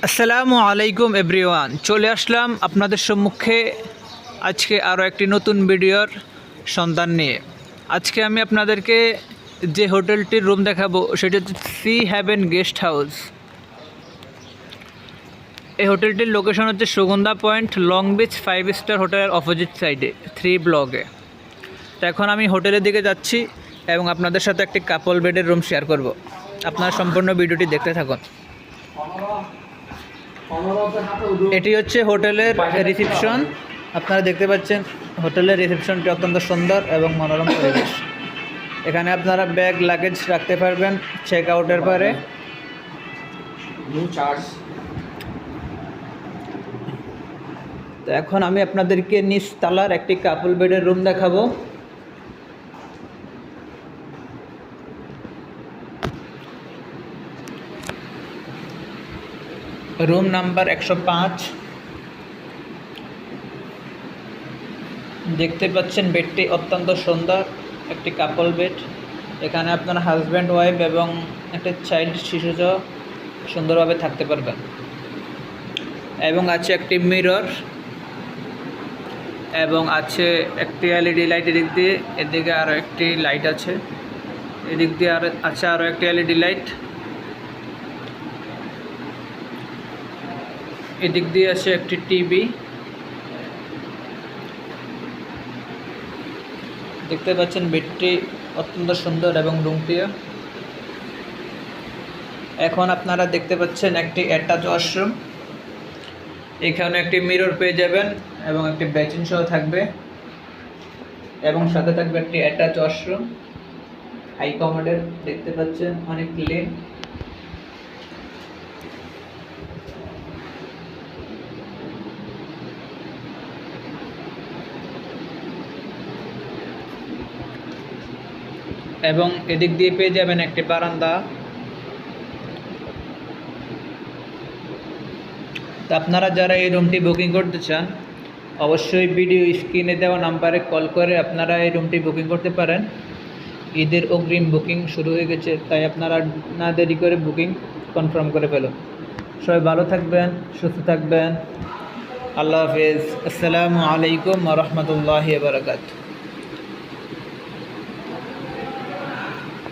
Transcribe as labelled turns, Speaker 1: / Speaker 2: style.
Speaker 1: আসসালামু আলাইকুম এভরিওয়ান, চলে আসলাম আপনাদের সম্মুখে আজকে আরও একটি নতুন ভিডিওর সন্ধান নিয়ে। আজকে আমি আপনাদেরকে যে হোটেলটির রুম দেখাবো সেটি হচ্ছে সি হেভেন গেস্ট হাউস। এই হোটেলটির লোকেশন হচ্ছে Sugandha point, long beach 5 star হোটেলের অপোজিট সাইডে 3 ব্লকে। তো এখন আমি হোটেলের দিকে যাচ্ছি এবং আপনাদের সাথে একটি কাপল বেডের রুম শেয়ার করব। আপনারা সম্পূর্ণ ভিডিওটি দেখতে থাকুন। এটি হচ্ছে হোটেলের রিসেপশন। আপনারা দেখতে পাচ্ছেন হোটেলের রিসেপশনটি অত্যন্ত সুন্দর এবং মনোরম পরিবেশ। এখানে আপনারা ব্যাগ লাগেজ রাখতে পারবেন চেক আউটের পরে। তো এখন আমি আপনাদেরকে নিচ তলার একটি কাপল বেডের রুম দেখাবো। Room number 105। দেখতে পাচ্ছেন বেডটি অত্যন্ত সুন্দর একটি কাপল বেড। এখানে আপনার হাজব্যান্ড ওয়াইফ এবং একটা চাইল্ড শিশুসহ সুন্দরভাবে থাকতে পারবেন। এবং আছে একটি মিরর এবং আছে একটি এলইডি লাইট। এদিক দিয়ে এদিকে আরও একটি লাইট আছে, এদিক দিয়ে আছে আরও একটি এলইডি লাইট। এদিক দিয়ে আছে একটি টিভি। দেখতে পাচ্ছেন বেডটি অত্যন্ত সুন্দর এবং রুমটিও। এখন আপনারা দেখতে পাচ্ছেন একটি অ্যাটাচ ওয়াশরুম। এখানে একটি মিরর পেয়ে যাবেন এবং একটি বেসিন সহ থাকবে এবং সাথে থাকবে একটি অ্যাটাচ ওয়াশরুম। হাই কমোডের দেখতে পাচ্ছেন, অনেক ক্লিন। এবং এদিক দিয়ে পেয়ে যাবেন একটি বারান্দা। তো আপনারা যারা এই রুমটি বুকিং করতে চান অবশ্যই ভিডিও স্ক্রিনে দেওয়া নাম্বারে কল করে আপনারা এই রুমটি বুকিং করতে পারেন। ঈদের অগ্রিম বুকিং শুরু হয়ে গেছে, তাই আপনারা না দেরি করে বুকিং কনফার্ম করে ফেলুন। সবাই ভালো থাকবেন, সুস্থ থাকবেন। আল্লাহ হাফেজ। আসসালামু আলাইকুম ওয়া রাহমাতুল্লাহি ওয়া বারাকাতুহু।